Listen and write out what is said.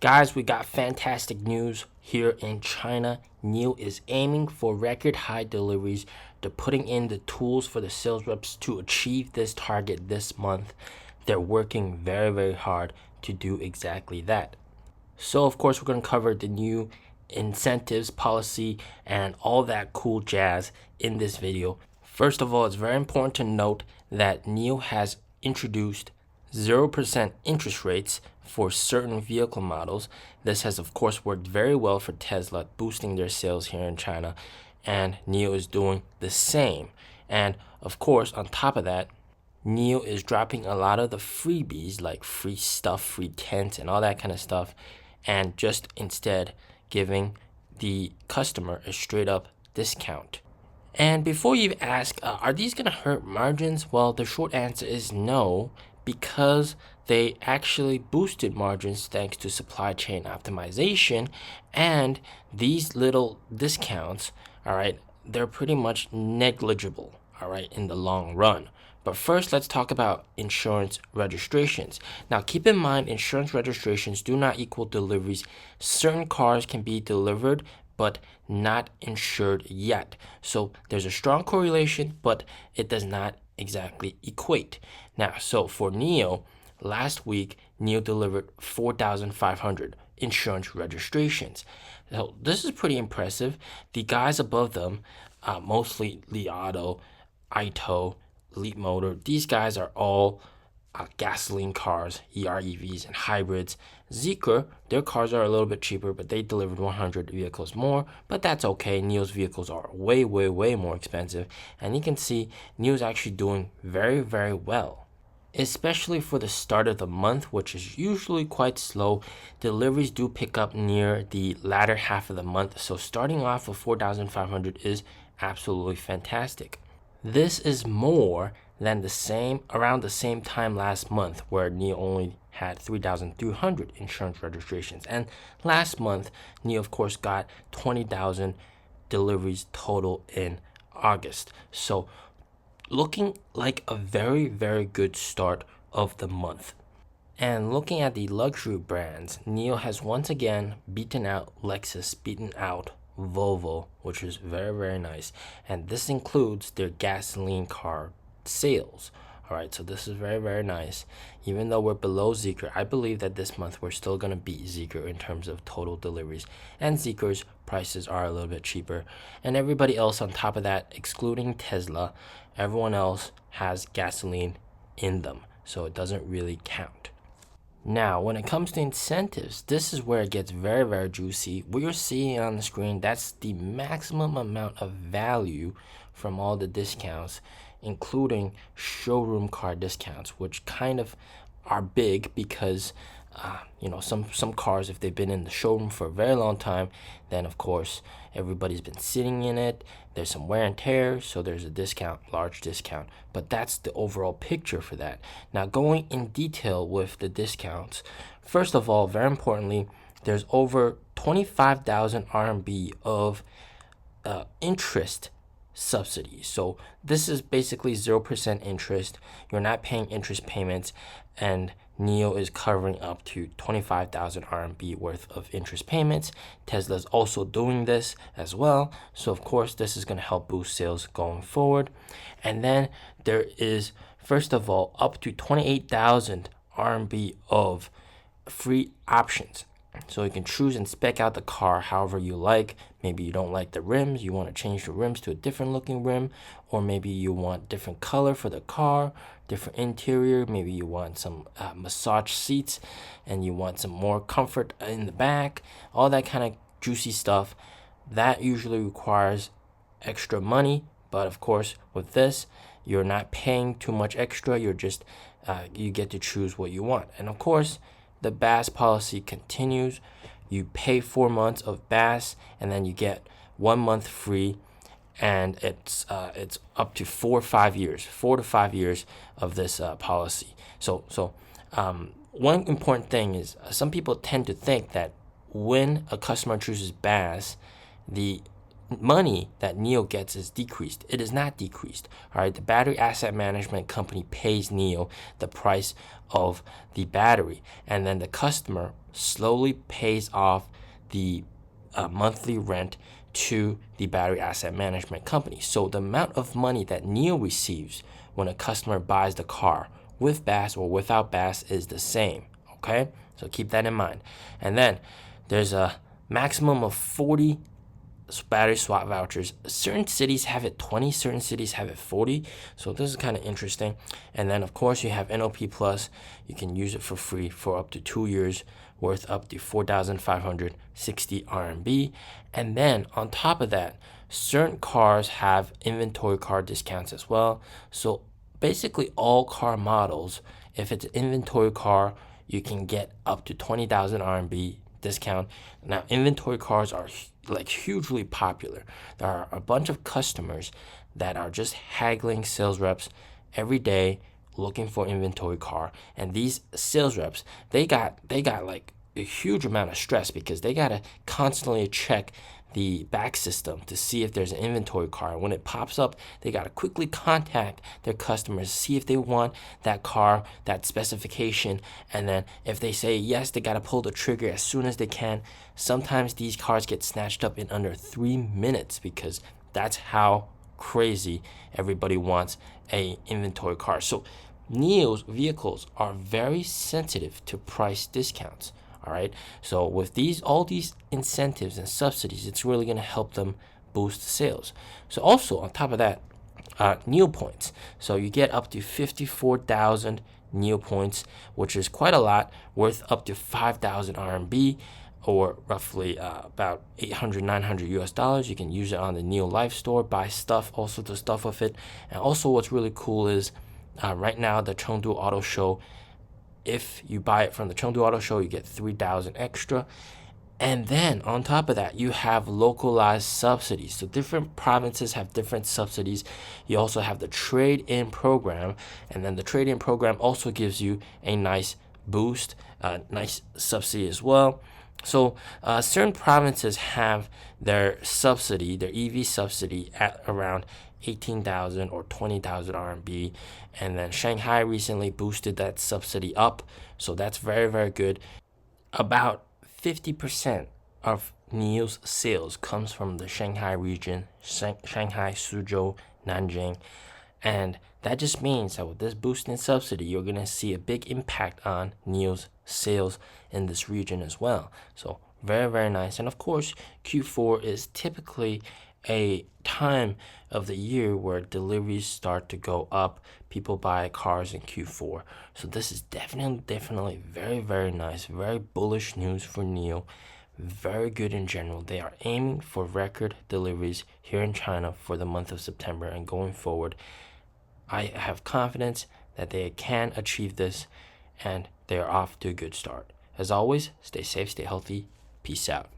Guys, we got fantastic news here in China. NIO is aiming for record high deliveries. They're putting in the tools for the sales reps to achieve this target this month. They're working very, very hard to do exactly that. So, of course, we're going to cover the new incentives, policy, and all that cool jazz in this video. First of all, it's very important to note that NIO has introduced 0% interest rates for certain vehicle models. This has, of course, worked very well for Tesla, boosting their sales here in China, and NIO is doing the same. And, of course, on top of that, NIO is dropping a lot of the freebies, like free stuff, free tents, and all that kind of stuff, and just instead giving the customer a straight up discount. And before you ask, are these going to hurt margins? Well, the short answer is no, because they actually boosted margins thanks to supply chain optimization. And these little discounts, all right, they're pretty much negligible, all right, in the long run. But first, let's talk about insurance registrations. Now, keep in mind, insurance registrations do not equal deliveries. Certain cars can be delivered, but not insured yet. So there's a strong correlation, but it does not exactly equate. Now, so for NIO, last week, NIO delivered 4,500 insurance registrations. So this is pretty impressive. The guys above them, mostly Li Auto, Ito, Leap Motor, these guys are all gasoline cars, EREVs, and hybrids. Zeekr, their cars are a little bit cheaper, but they delivered 100 vehicles more, but that's okay. NIO's vehicles are way, way, way more expensive, and you can see NIO's actually doing very, very well. Especially for the start of the month, which is usually quite slow, deliveries do pick up near the latter half of the month, so starting off with 4,500 is absolutely fantastic. This is more than around the same time last month, where NIO only had 3,300 insurance registrations. And last month, NIO, of course, got 20,000 deliveries total in August. So looking like a very, very good start of the month. And looking at the luxury brands, NIO has once again beaten out Lexus, beaten out Volvo, which is very, very nice. And this includes their gasoline car sales. All right, so this is very, very nice. Even though we're below Zeekr, I believe that this month we're still going to beat Zeekr in terms of total deliveries. And Zeekr's prices are a little bit cheaper. And everybody else on top of that, excluding Tesla, everyone else has gasoline in them. So it doesn't really count. Now, when it comes to incentives, this is where it gets very, very juicy. What you're seeing on the screen, that's the maximum amount of value from all the discounts, including showroom car discounts, which kind of are big because, some cars, if they've been in the showroom for a very long time, then of course everybody's been sitting in it. There's some wear and tear, so there's a discount, large discount. But that's the overall picture for that. Now, going in detail with the discounts, first of all, very importantly, there's over 25,000 RMB of interest subsidies. So this is basically 0% interest. You're not paying interest payments, and NIO is covering up to 25,000 RMB worth of interest payments. Tesla's also doing this as well. So of course, this is going to help boost sales going forward. And then there is, first of all, up to 28,000 RMB of free options. So you can choose and spec out the car however you like. Maybe you don't like the rims, you want to change the rims to a different looking rim, or maybe you want different color for the car, different interior, maybe you want some massage seats, and you want some more comfort in the back, all that kind of juicy stuff. That usually requires extra money, but of course with this, you're not paying too much extra, you're just, you get to choose what you want. And of course, the BAS policy continues. You pay 4 months of BAS, and then you get 1 month free, and it's up to 4 to 5 years of this policy. So one important thing is some people tend to think that when a customer chooses BAS, the money that NIO gets is decreased. It is not decreased. All right, the battery asset management company pays NIO the price of the battery, and then the customer slowly pays off the monthly rent to the battery asset management company. So the amount of money that NIO receives when a customer buys the car with BAS or without BAS is the same. Okay, so keep that in mind. And then there's a maximum of 40 battery swap vouchers. Certain cities have it 20, certain cities have it 40. So this is kind of interesting. And then of course you have NOP Plus. You can use it for free for up to 2 years, worth up to 4,560 RMB. And then on top of that, certain cars have inventory car discounts as well. So basically all car models, if it's an inventory car, you can get up to 20,000 RMB discount. Now, inventory cars are like hugely popular. There are a bunch of customers that are just haggling sales reps every day looking for inventory car, and these sales reps, they got like a huge amount of stress because they gotta constantly check the back system to see if there's an inventory car. When it pops up, they got to quickly contact their customers, see if they want that car, that specification, and then if they say yes, they got to pull the trigger as soon as they can. Sometimes these cars get snatched up in under 3 minutes because that's how crazy everybody wants a inventory car. So NIO's vehicles are very sensitive to price discounts. All right, so with all these incentives and subsidies, it's really going to help them boost sales. So also on top of that, NIO points. So you get up to 54,000 NIO points, which is quite a lot, worth up to 5,000 RMB, or roughly about 800, 900 US dollars. You can use it on the NIO Life Store, buy stuff, all sorts of stuff with it. And also what's really cool is right now the Chengdu Auto Show, if you buy it from the Chengdu Auto Show, you get 3,000 extra. And then on top of that, you have localized subsidies. So different provinces have different subsidies. You also have the trade-in program. And then the trade-in program also gives you a nice boost, nice subsidy as well. So certain provinces have their subsidy, their EV subsidy at around 18,000 or 20,000 RMB. And then Shanghai recently boosted that subsidy up. So that's very, very good. About 50% of NIO's sales comes from the Shanghai region, Shanghai, Suzhou, Nanjing. And that just means that with this boost in subsidy, you're going to see a big impact on NIO's sales in this region as well. So very, very nice. And of course, Q4 is typically a time of the year where deliveries start to go up. People buy cars in Q4. So this is definitely very, very nice, very bullish news for NIO. Very good in general. They are aiming for record deliveries here in China for the month of September and going forward. I have confidence that they can achieve this, and they are off to a good start. As always, stay safe, stay healthy. Peace out.